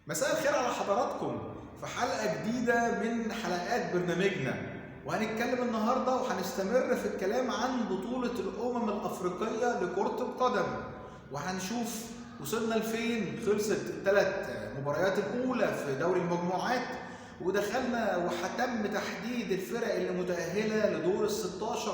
مساء الخير على حضراتكم في حلقة جديدة من حلقات برنامجنا. وهنتكلم النهاردة وهنستمر في الكلام عن بطولة الأمم الأفريقية لكرة القدم، وهنشوف وصلنا لفين. خلصت الثلاث مباريات الأولى في دوري المجموعات، ودخلنا وهتم تحديد الفرق اللي متأهلة لدور ال16،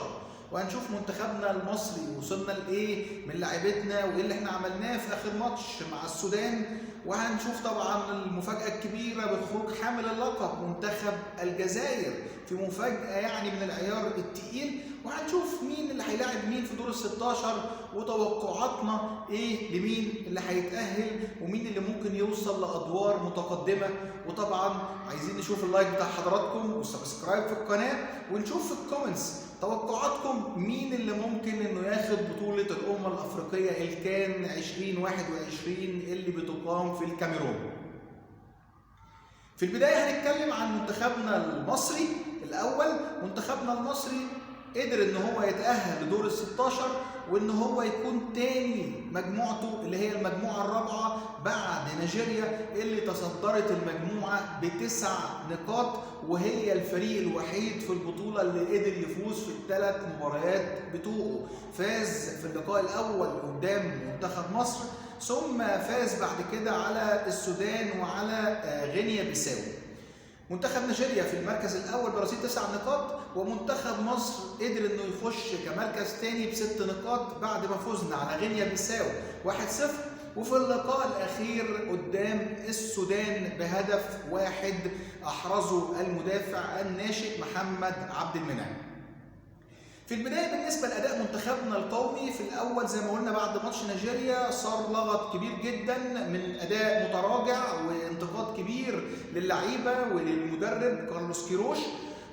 وهنشوف منتخبنا المصري وصلنا لايه من لاعبتنا وايه اللي احنا عملناه في اخر ماتش مع السودان، وهنشوف طبعا المفاجاه الكبيره بخروج حامل اللقب منتخب الجزائر في مفاجاه يعني من العيار الثقيل، وهنشوف مين اللي هيلاعب مين في دور ال16 وتوقعاتنا ايه لمين اللي هيتاهل ومين اللي ممكن يوصل لادوار متقدمه. وطبعا عايزين نشوف اللايك بتاع حضراتكم والسبسكرايب في القناه، ونشوف في الكومنتس توقعاتكم مين اللي ممكن انه ياخد بطولة الأمم الأفريقية الكان 2021 اللي بتقام في الكاميرون. في البداية هنتكلم عن منتخبنا المصري الأول. منتخبنا المصري قدر ان هو يتأهل لدور ال16 وان هو يكون تاني مجموعته اللي هي المجموعة الرابعة بعد نيجيريا اللي تصدرت المجموعة ب9 نقاط، وهي الفريق الوحيد في البطولة اللي قدر يفوز في الثلاث مباريات بتوعه. فاز في اللقاء الأول قدام منتخب مصر، ثم فاز بعد كده على السودان وعلى غينيا بيساو. منتخب نيجيريا في المركز الاول برصيد 9 نقاط، ومنتخب مصر قدر انه يخش كمركز ثاني ب6 نقاط بعد ما فزنا على غينيا بيساو 1-0، وفي اللقاء الاخير قدام السودان بهدف واحد احرزه المدافع الناشئ محمد عبد المنعم. في البدايه بالنسبه لاداء منتخبنا القومي في الاول زي ما قلنا بعد ماتش نيجيريا صار لغط كبير جدا من اداء متراجع وانتقاد كبير للعيبه وللمدرب كارلوس كيروش،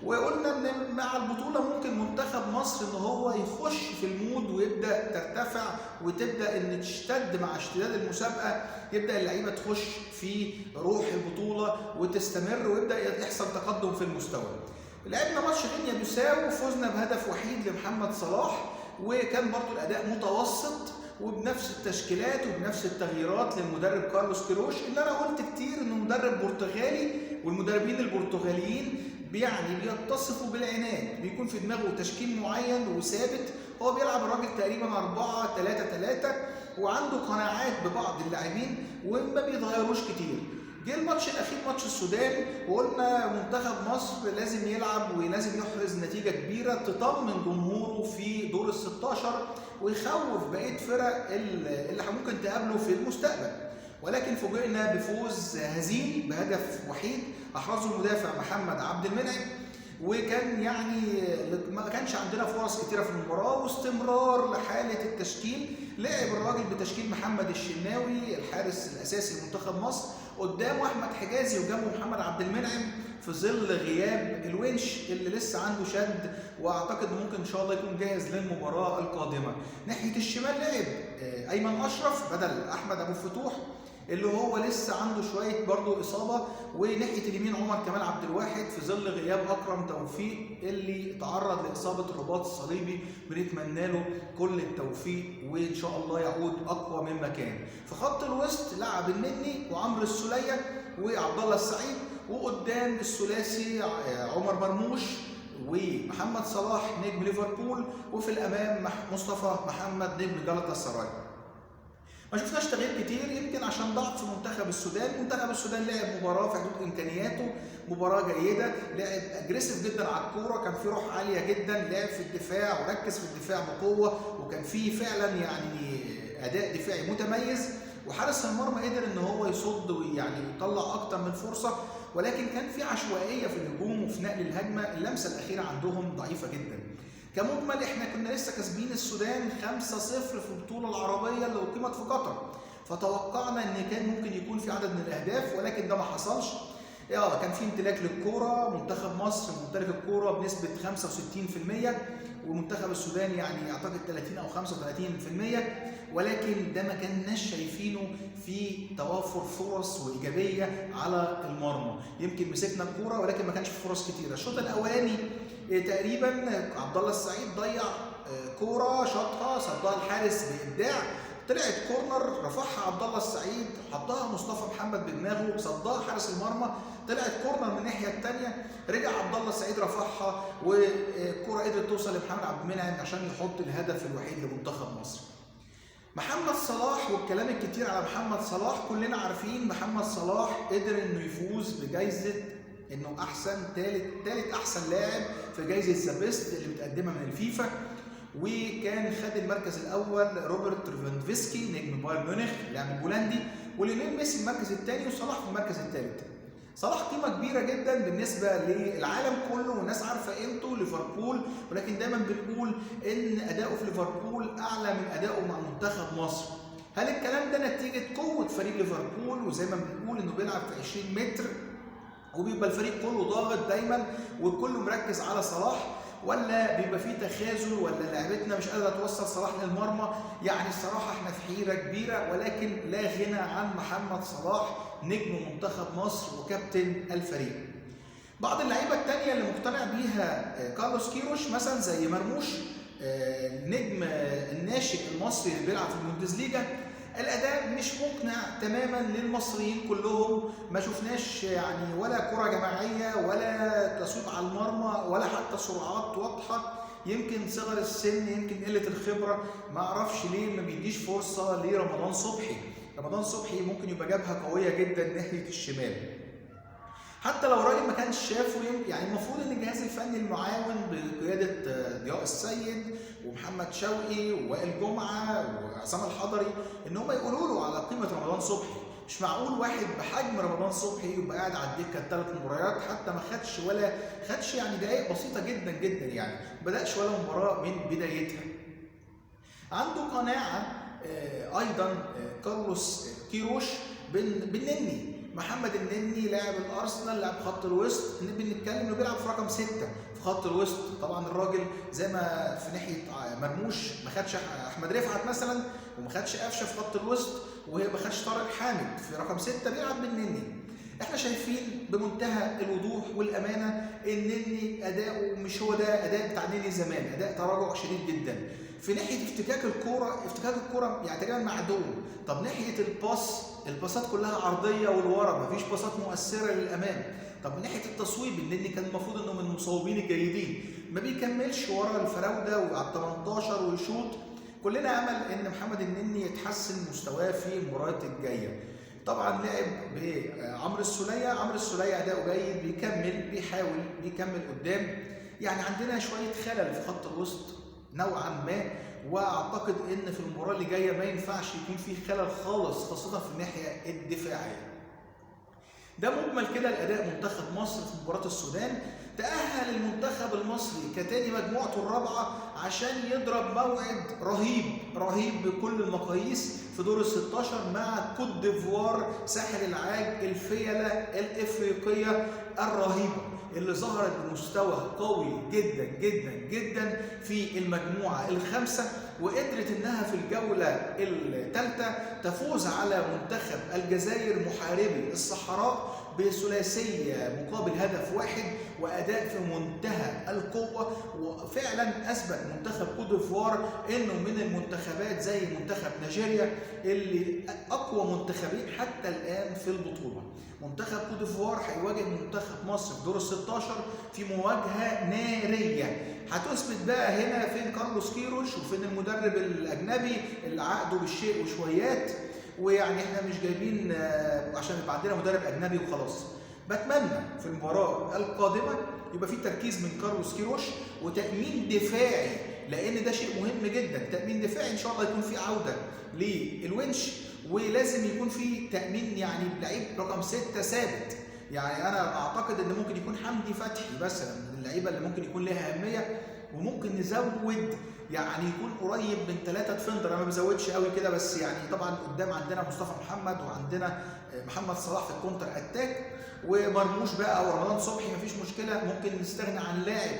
وقلنا ان مع البطوله ممكن منتخب مصر ان هو يخش في المود ويبدا ترتفع وتبدا ان تشتد مع اشتداد المسابقه، يبدا اللعيبه تخش في روح البطوله وتستمر ويبدا يحصل تقدم في المستوى. لعبنا ماتش غينيا بيساو وفوزنا بهدف وحيد لمحمد صلاح، وكان برضو الاداء متوسط وبنفس التشكيلات وبنفس التغييرات للمدرب كارلوس كيروش، اللي انا قلت كتير انه مدرب برتغالي، والمدربين البرتغاليين يعني بيتصفوا بالعناد، بيكون في دماغه تشكيل معين وثابت. هو بيلعب الراجل تقريبا 4-3-3 وعنده قناعات ببعض اللاعبين وما بيتغيروش كتير. جه الماتش الاخير ماتش السودان وقلنا منتخب مصر لازم يلعب ولازم يحرز نتيجه كبيره تطمن جمهوره في دور ال16 ويخوف بقيه فرق اللي ممكن تقابله في المستقبل، ولكن فوجئنا بفوز هزيل بهدف وحيد احرزه المدافع محمد عبد المنعم، وكان يعني ما كانش عندنا فرص كتيره في المباراه واستمرار لحاله التشكيل. لعب الراجل بتشكيل محمد الشناوي الحارس الاساسي لمنتخب مصر، قدامه احمد حجازي وجنبه محمد عبد المنعم في ظل غياب الونش اللي لسه عنده شد، واعتقد ممكن ان شاء الله يكون جاهز للمباراه القادمه. ناحيه الشمال لعب ايمن اشرف بدل احمد ابو الفتوح اللي هو لسه عنده شويه برضه اصابه، وناحيه اليمين عمر كمال عبد الواحد في ظل غياب اكرم توفيق اللي تعرض لاصابه الرباط الصليبي، بنتمنى له كل التوفيق وان شاء الله يعود اقوى مما كان. في خط الوسط لعب النني وعمرو السوليه وعبد الله السعيد، وقدام الثلاثي عمر مرموش ومحمد صلاح نجم ليفربول، وفي الامام مصطفى محمد نجم جلطة السراي. ما شفناش تغيير كتير يمكن عشان ضعف منتخب السودان. منتخب السودان لعب مباراه في حدود امكانياته، مباراه جيده، لعب اجريسيف جدا على الكوره، كان في روح عاليه جدا، لعب في الدفاع وركز في الدفاع بقوه، وكان في فعلا يعني اداء دفاعي متميز، وحارس المرمى قدر ان هو يصد ويعني يطلع اكتر من فرصه، ولكن كان في عشوائيه في الهجوم وفي نقل الهجمه. اللمسه الاخيره عندهم ضعيفه جدا. كمجمل احنا كنا لسه كاسبين السودان 5-0 في البطوله العربيه اللي اقيمت في قطر، فتوقعنا ان كان ممكن يكون في عدد من الاهداف، ولكن ده ما حصلش. كان في امتلاك للكوره، منتخب مصر ممتلك الكوره بنسبه 65%، ومنتخب السودان يعني اعتقد 30 او 35%، ولكن ده ما كناش شايفينه في توافر فرص وايجابيه على المرمى. يمكن مسكنا الكوره ولكن ما كانش في فرص كتيره. الشوط الاولاني تقريبا عبد الله السعيد ضيع كوره شاطها صدها الحارس بابداع، طلعت كورنر رفعها عبد الله السعيد، حطها مصطفى محمد بدماغه، صدها حارس المرمى، طلعت كورنر من الناحيه الثانيه، رجع عبد الله السعيد رفعها، والكوره قدرت توصل لمحمد عبد المنعم عشان يحط الهدف الوحيد لمنتخب مصر. محمد صلاح والكلام الكتير على محمد صلاح، كلنا عارفين محمد صلاح قدر انه يفوز بجائزه انه احسن ثالث احسن لاعب في جائزه ذا بيست اللي متقدمه من الفيفا، وكان خد المركز الاول روبرت ليفاندوفسكي نجم بايرن ميونخ اللاعب البولندي، وليونيل ميسي المركز الثاني، وصلاح في المركز الثالث. صلاح قيمه كبيره جدا بالنسبه للعالم كله، والناس عارفه قيمته ليفربول، ولكن دايما بنقول ان اداؤه في ليفربول اعلى من اداؤه مع منتخب مصر. هل الكلام ده نتيجه قوه فريق ليفربول، وزي ما بنقول انه بيلعب في 20 متر وبيبقى الفريق كله ضاغط دايما والكل مركز على صلاح، ولا بيبقى فيه تخاذل، ولا لعبتنا مش قادره توصل صلاح للمرمى؟ يعني الصراحه احنا في حيره كبيره، ولكن لا غنى عن محمد صلاح نجم منتخب مصر وكابتن الفريق. بعض اللعيبه الثانيه اللي مقتنع بيها كارلوس كيروش مثلا زي مرموش النجم الناشئ المصري اللي بيلعب في البوندسليجا، الاداء مش مقنع تماما للمصريين كلهم، ما شفناش يعني ولا كره جماعيه ولا تصويب على المرمى ولا حتى سرعات واضحه، يمكن صغر السن، يمكن قله الخبره، ما اعرفش ليه ما بيديش فرصه لرمضان صبحي. رمضان صبحي ممكن يبقى جبهه قويه جدا ناحيه الشمال. حتى لو الراجل ما كانش شافه، يعني المفروض ان الجهاز الفني المعاون بقياده ضياء السيد ومحمد شوقي ووائل جمعه وعصام الحضري ان هم يقولوا له على قيمه رمضان صبحي. مش معقول واحد بحجم رمضان صبحي يبقى قاعد على الدكه الثلاث مباريات، حتى ما خدش يعني دقائق بسيطه جدا جدا، يعني ما بداش ولا مباراه من بدايتها. عنده قناعه ايضا كارلوس كيروش بالنني. محمد النني لاعب الارسنال، لاعب خط الوسط، بنتكلم انه بيلعب في رقم 6 في خط الوسط. طبعا الراجل زي ما في ناحيه مرموش ما خدش احمد رفعت مثلا، وما خدش قفشه في خط الوسط، وما خدش طارق حامد في رقم 6، بيلعب بالنني. احنا شايفين بمنتهى الوضوح والامانه ان النني اداؤه مش هو ده اداء بتاع نني زمان، اداء تراجع شديد جدا. في ناحيه افتكاك الكوره يعني تقريبا معدوم. طب ناحيه الباصات كلها عرضيه ولورا، مفيش باصات مؤثره للامام. طب من ناحيه التصويب النني كان المفروض انه من المصوبين الجيدين، ما بيكملش ورا الفراوده وعلى 18 ويشوط. كلنا امل ان محمد النني يتحسن مستواه في المباريات الجايه. طبعا لعب بعمرو السوليه، عمرو السوليه اداؤه جيد، بيحاول بيكمل قدام. يعني عندنا شويه خلل في خط الوسط نوعا ما، واعتقد ان في المباراه اللي جايه ما ينفعش يكون في خلل خالص، خاصه في الناحيه الدفاعيه. ده مجمل كده الاداء منتخب مصر في مباراه السودان. تأهل المنتخب المصري كتاني مجموعته الرابعه عشان يضرب موعد رهيب بكل المقاييس في دور ال 16 مع كوت ديفوار ساحل العاج، الفيله الافريقيه الرهيبه اللي ظهرت بمستوى قوي جدا جدا جدا في المجموعه الخامسه، وقدرت انها في الجوله الثالثه تفوز على منتخب الجزائر محاربي الصحراء بثلاثيه مقابل هدف واحد، واداء في منتهى القوه. وفعلا اثبت منتخب كوت ديفوار انه من المنتخبات زي منتخب نيجيريا اللي اقوى منتخبين حتى الان في البطوله. منتخب كوت ديفوار هيواجه منتخب مصر في دور ال 16 في مواجهه ناريه. هتثبت بقى هنا فين كارلوس كيروش وفين المدرب الاجنبي اللي عقده بالشيء وشويات، ويعني احنا مش جايبين عشان يبقى عندنا مدرب اجنبي وخلاص. بتمنى في المباراه القادمه يبقى في تركيز من كارلوس كيروش وتامين دفاعي، لان ده شيء مهم جدا. تامين دفاعي ان شاء الله يكون في عوده للونش، ولازم يكون في تامين يعني لعيب رقم 6 ثابت. يعني انا اعتقد ان ممكن يكون حمدي فتحي مثلا من اللعيبه اللي ممكن يكون لها اهميه، وممكن نزود يعني يكون قريب من 3 ديفندر. انا ما بزودش قوي كده، بس يعني طبعا قدام عندنا مصطفى محمد وعندنا محمد صلاح في الكونتر اتاك، ومرموش بقى ورمضان صبحي مفيش مشكله. ممكن نستغنى عن لاعب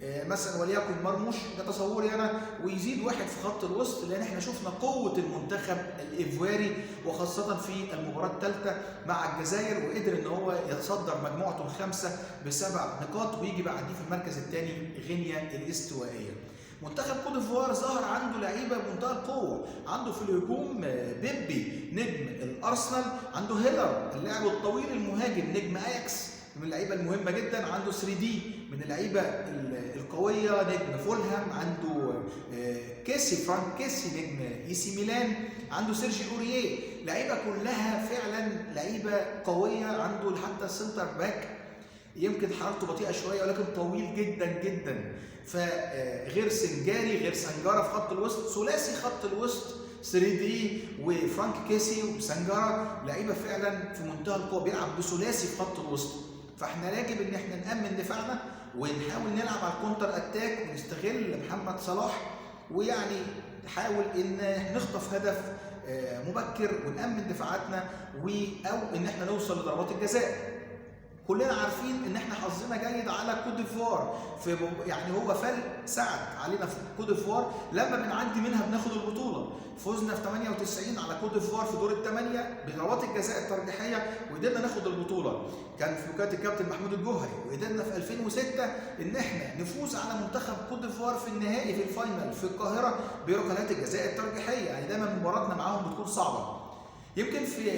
مثلا وليكن مرموش، ده تصوري انا، ويزيد واحد في خط الوسط، لان احنا شفنا قوه المنتخب الايفواري وخاصه في المباراه الثالثه مع الجزائر، وقدر ان هو يتصدر مجموعته الخامسه ب7 نقاط ويجي بعديه في المركز الثاني غينيا الاستوائيه. منتخب كوت ديفوار ظهر عنده لعيبه بمنتهى القوه، عنده في الهجوم بيبي نجم الارسنال، عنده هيلر اللاعب الطويل المهاجم نجم اياكس من اللعيبه المهمه جدا، عنده 3 دي من اللعيبه القويه نجم فولهام، عنده كيسي فرانك كيسي نجم اي سي ميلان، عنده سيرجي اوريه، لعيبه كلها فعلا لعيبه قويه، عنده حتى السنتر باك يمكن حرارته بطيئه شويه ولكن طويل جدا جدا، فغير سنجاري غير سنجاره في خط الوسط، ثلاثي خط الوسط 3 دي وفرانك كيسي وسنجاره، لعيبه فعلا في منتهى القوه، بيلعب بثلاثي في خط الوسط. فاحنا يجب ان احنا نامن دفاعنا ونحاول نلعب على الكونتر اتاك ونستغل محمد صلاح، ويعني نحاول ان نخطف هدف مبكر ونامن دفاعاتنا او ان احنا نوصل لضربات الجزاء. كلنا عارفين ان احنا حظنا جيد على كوت ديفوار، في يعني هو ساعد علينا في كوت ديفوار، لما بنعدي منها بناخد البطوله. فزنا في 98 على كوت ديفوار في دور الثمانيه بضربات الجزاء الترجيحيه وقدرنا ناخد البطوله، كان في وكاله الكابتن محمود الجوهري. وقدرنا في 2006 ان احنا نفوز على منتخب كوت ديفوار في النهائي في الفاينل في القاهره بركلات الجزاء الترجيحيه، يعني دايما مباراتنا معاهم بتكون صعبه. يمكن في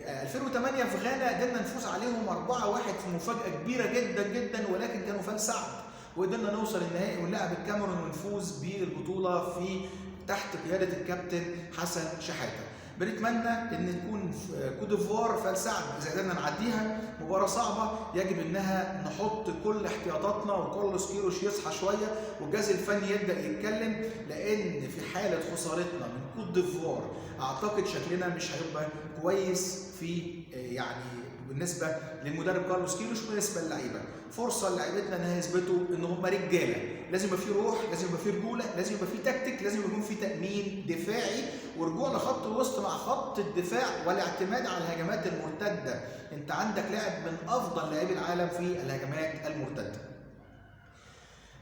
2008 في غانا قدرنا نفوز عليهم 4-1 في مفاجأة كبيرة جدا جدا، ولكن كانوا فالسعد وقدرنا نوصل النهائي ونلعب الكاميرون ونفوز بالبطولة في تحت قيادة الكابتن حسن شحاتة. بنتمنى ان تكون كوت ديفوار فالسعد اذا قدرنا نعديها. مباراة صعبة يجب انها نحط كل احتياطاتنا وكارلوس كيروش يصحى شوية والجهاز الفني يبدا يتكلم، لان في حالة خسارتنا من كوت ديفوار اعتقد شكلنا مش هيبقى كويس في يعني بالنسبه للمدرب كارلوس كيروش وبالنسبه للعيبه. فرصه لعيبتنا انها يثبتوا ان هم رجاله، لازم يبقى في روح، لازم يبقى في رجوله، لازم يبقى في تكتيك، لازم يكون في تامين دفاعي ورجوع لخط الوسط مع خط الدفاع والاعتماد على الهجمات المرتده. انت عندك لاعب من افضل لاعبي العالم في الهجمات المرتده.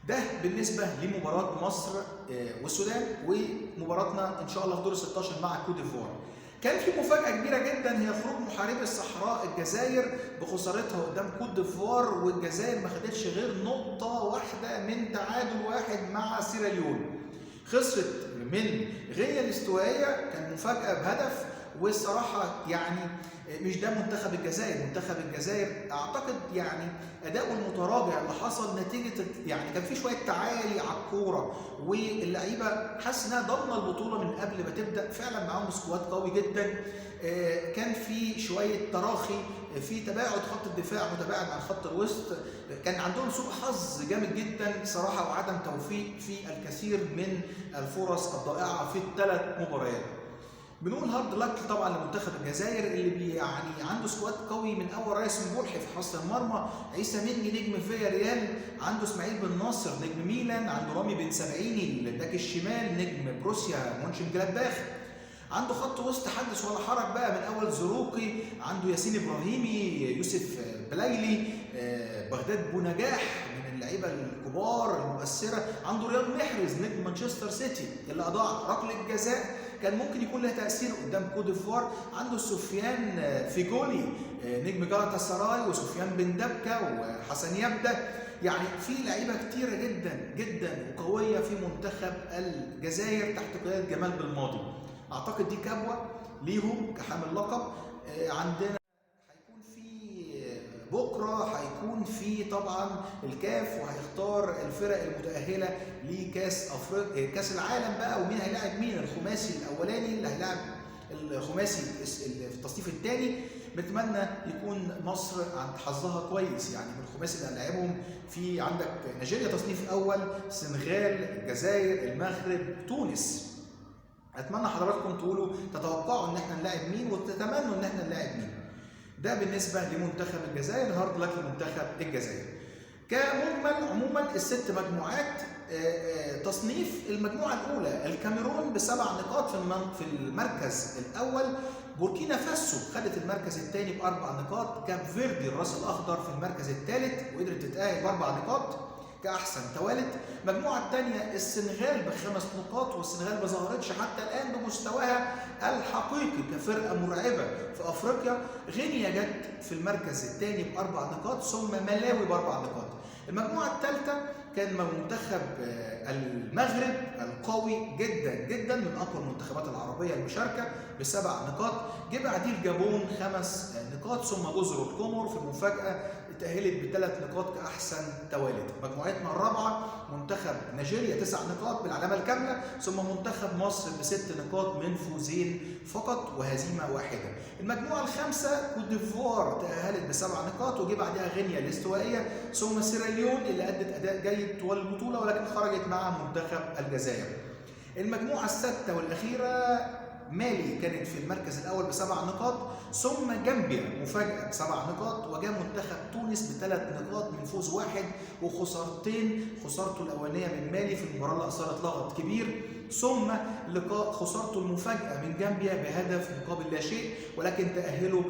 ده بالنسبه لمباراه مصر والسودان ومباراتنا ان شاء الله في دور 16 مع كوت ديفوار. كان في مفاجأة كبيرة جدا هي خروج محاربي الصحراء الجزائر بخسارتها قدام كوت ديفوار، والجزائر ما خدتش غير نقطة واحدة من تعادل واحد مع سيراليون. خسرت من غينيا الاستوائية، كان مفاجأة بهدف، والصراحة يعني مش ده منتخب الجزائر. منتخب الجزائر اعتقد يعني اداؤه المتراجع اللي حصل نتيجه يعني كان في شويه تعالي على الكوره واللعيبه حاسس انها ضامنه البطوله من قبل ما تبدا، فعلا معاهم سكواد قوي جدا. كان في شويه تراخي في تباعد خط الدفاع متباعد عن خط الوسط، كان عندهم سوء حظ جامد جدا صراحه وعدم توفيق في الكثير من الفرص الضائعه في الثلاث مباريات. بنقول هارد لك طبعا لمنتخب الجزائر اللي يعني عنده سكواد قوي من اول رئيس مبولحي في حراسه المرمى، عيسى مني نجم فيا ريال، عنده اسماعيل بن ناصر نجم ميلان، عنده رامي بن سبعيني الباك الشمال نجم بروسيا مونشن جلادباخ، عنده خط وسط حدث ولا حرج بقى من اول زروقي، عنده ياسين ابراهيمي، يوسف بلايلي، بغداد بونجاح من اللعيبه الكبار المؤثره، عنده رياض محرز نجم مانشستر سيتي اللي اضاع ركله الجزاء كان ممكن يكون لها تاثير قدام كوت ديفوار، عنده سفيان فيجولي نجم جالاتا سراي وسفيان بن دبكه وحسن يبدا، يعني في لعيبه كتيره جدا جدا وقويه في منتخب الجزائر تحت قياده جمال بالماضي. اعتقد دي كبوه ليهم كحامل لقب. عندنا هيكون في بكره هيكون في طبعا الكاف وهيختار الفرق المتاهله لكاس افريقيا كاس العالم بقى، ومين هيلاعب مين، الخماسي الاولاني اللي هيلاعب الخماسي في التصنيف الثاني. بنتمنى يكون مصر عند حظها كويس، يعني من الخماسي اللي هنلاعبهم في عندك نيجيريا تصنيف اول، السنغال، الجزائر، المغرب، تونس. اتمنى حضراتكم تقولوا تتوقعوا ان احنا نلاعب مين وتتمنوا ان احنا نلاعب مين. ده بالنسبه لمنتخب الجزائر، هارد لك لمنتخب الجزائر. كمجمل عموما الست مجموعات، تصنيف المجموعه الاولى الكاميرون ب7 نقاط في المركز الاول، بوركينا فاسو خدت المركز الثاني ب4 نقاط، كاب فيردي الراس الاخضر في المركز الثالث وقدرت تتاهل ب4 نقاط كاحسن توالت. المجموعه الثانيه السنغال ب5 نقاط، والسنغال ما ظهرتش حتى الان بمستواها الحقيقي كفرقه مرعبه في افريقيا، غينيا جت في المركز الثاني ب4 نقاط، ثم ملاوي ب4 نقاط. المجموعه الثالثه كان منتخب المغرب القوي جدا جدا، من اقوى المنتخبات العربيه المشاركه ب7 نقاط. جه بعديه الجابون 5 نقاط، ثم جزر القمر في المفاجاه اتأهلت ب3 نقاط كأحسن توالد. مجموعتنا الرابعة منتخب نيجيريا 9 نقاط بالعلامة الكاملة، ثم منتخب مصر ب6 نقاط من فوزين فقط وهزيمة واحدة. المجموعة الخامسة كوت ديفوار تأهلت ب7 نقاط، وجي بعدها غينيا الاستوائية، ثم سيراليون اللي أدت أداء جيد طوال البطولة ولكن خرجت مع منتخب الجزائر. المجموعة السادسة والأخيرة مالي كانت في المركز الأول ب7 نقاط، ثم جامبيا مفاجأة ب7 نقاط، وجاء منتخب تونس ب3 نقاط من فوز واحد وخسارتين، خسارته الأولانية من مالي في المباراة اللي أثارت لغط كبير، ثم لقاء خسارته المفاجأة من جامبيا بهدف مقابل لا شيء، ولكن تأهلوا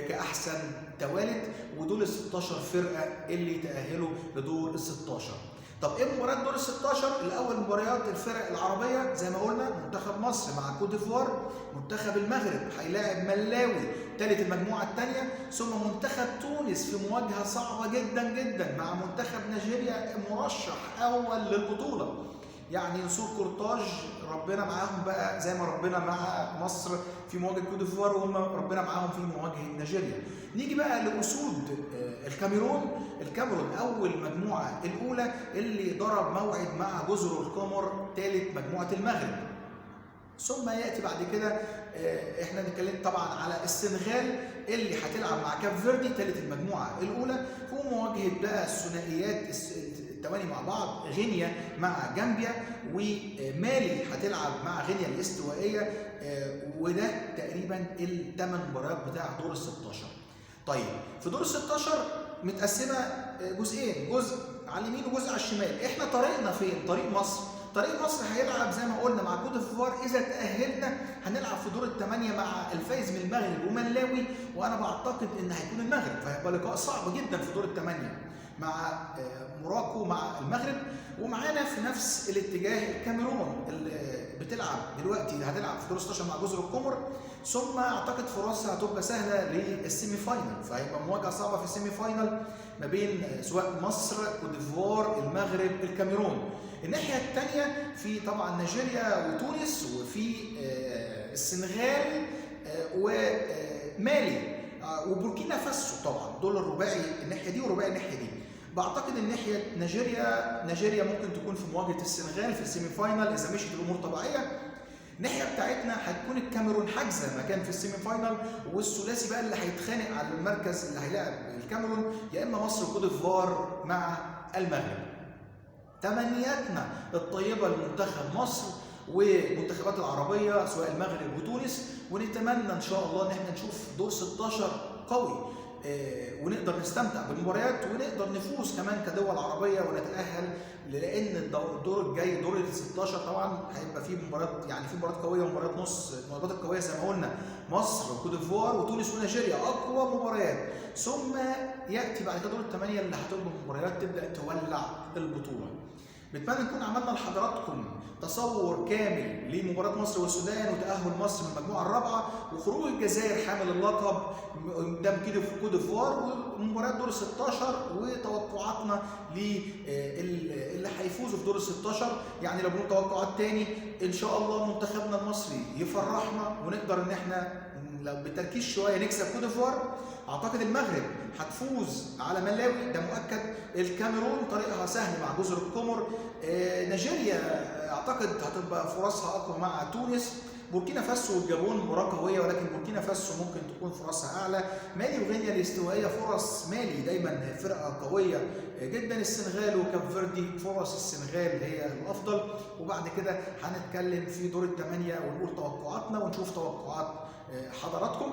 كأحسن توالد، ودول ال 16 فرقة اللي تأهلوا لدور ال 16. طب ايه مباريات دور ال 16؟ الاول مباريات الفرق العربيه زي ما قلنا، منتخب مصر مع كوت ديفوار، منتخب المغرب هيلاعب ملاوي ثالث المجموعه الثانيه، ثم منتخب تونس في مواجهه صعبه جدا جدا مع منتخب نيجيريا مرشح اول للبطوله. يعني نسور كورتاج ربنا معاهم بقى زي ما ربنا مع مصر في مواجهه كوت ديفوار، وهم ربنا معاهم في مواجهه نيجيريا. نيجي بقى لاسود الكاميرون. الكاميرون اول مجموعه الاولى اللي ضرب موعد مع جزر القمر ثالث مجموعه المغرب. ثم ياتي بعد كده احنا نتكلم طبعا على السنغال اللي هتلعب مع كاب فيردي ثالث المجموعه الاولى، في مواجهه بقى الثنائيات التواني مع بعض، غينيا مع جامبيا، ومالي هتلعب مع غينيا الاستوائيه، وده تقريبا الثمان مباريات بتاع دور ال 16. طيب في دور ال 16 متقسمه جزئين، جزء على اليمين وجزء على الشمال. احنا طريقنا فين؟ طريق مصر. طريق مصر هيلعب زي ما قلنا مع كوت ديفوار، اذا تاهلنا هنلعب في دور الثمانيه مع الفايز من المغرب وملاوي، وانا بعتقد ان هيكون المغرب، فهيبقى لقاء صعب جدا في دور الثمانيه مع موراكو مع المغرب. ومعانا في نفس الاتجاه الكاميرون اللي بتلعب دلوقتي، هتلعب في دور 16 مع جزر القمر، ثم اعتقد فرصها هتبقى سهله للسيمي فاينل، فهيبقى مواجهه صعبه في السيمي فاينل ما بين سواء مصر، كوت ديفوار، المغرب، الكاميرون. الناحيه الثانيه في طبعا نيجيريا وتونس، وفي السنغال ومالي وبوركينا فاسو. طبعا دول الرباعي الناحيه دي ورباعي الناحيه دي. بعتقد الناحيه نيجيريا ممكن تكون في مواجهه السنغال في السيمي فاينل اذا مشيت الامور طبيعيه. الناحيه بتاعتنا هتكون الكاميرون حاجزه مكان في السيمي فاينل، والثلاثي بقى اللي هيتخانق على المركز اللي هيلاعب الكاميرون، يا اما مصر وكوت ديفوار مع المغرب. تمنياتنا الطيبه لمنتخب مصر والمنتخبات العربيه سواء المغرب وتونس، ونتمنى ان شاء الله ان احنا نشوف دور 16 قوي، ونقدر نستمتع بالمباريات ونقدر نفوز كمان كدول عربيه ونتاهل، لان الدور الجاي دور ال 16 طبعا هيبقى فيه مباريات، يعني في مباريات قويه ومباريات نص. المباريات القويه زي ما قلنا مصر وكوت ديفوار وتونس ونيجيريا اقوى مباريات، ثم ياتي بعد كده دور الثمانيه اللي هتبقى مباريات تبدا تولع البطوله. بتمنى نكون عملنا لحضراتكم تصور كامل لمباراة مصر والسودان وتأهل مصر من المجموعة الرابعة وخروج الجزائر حامل اللقب قدام كوت ديفوار ومباراة دور ال 16 وتوقعاتنا اللي هيفوزوا في دور ال 16. يعني لو بنقول توقعات تاني ان شاء الله منتخبنا المصري يفرحنا ونقدر ان احنا لو بتركيز شويه نكسب كوت ديفوار. اعتقد المغرب هتفوز على ملاوي ده مؤكد. الكاميرون طريقها سهل مع جزر القمر. نيجيريا اعتقد هتبقى فرصها اقوى مع تونس. بوركينا فاسو والجابون مباراه قويه ولكن بوركينا فاسو ممكن تكون فرصها اعلى. مالي وغينيا الاستوائيه فرص مالي دايما فرقه قويه جدا. السنغال وكاب فيردي فرص السنغال هي الافضل. وبعد كده هنتكلم في دور الثمانيه ونقول توقعاتنا ونشوف توقعات حضراتكم.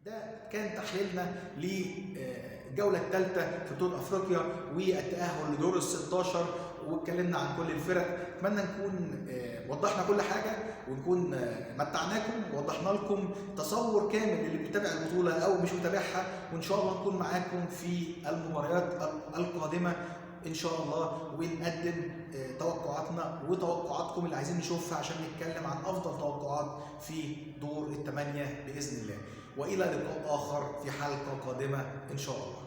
ده كان تحليلنا للجوله الثالثه في بطوله افريقيا والتاهل لدور ال 16 واتكلمنا عن كل الفرق. اتمنى نكون وضحنا كل حاجه ونكون متعناكم ووضحنا لكم تصور كامل اللي بيتابع البطوله او مش متابعها، وان شاء الله نكون معاكم في المباريات القادمه ان شاء الله، ونقدم توقعاتنا وتوقعاتكم اللي عايزين نشوفها عشان نتكلم عن افضل توقعات في دور الثمانيه باذن الله. والى لقاء اخر في حلقه قادمه ان شاء الله.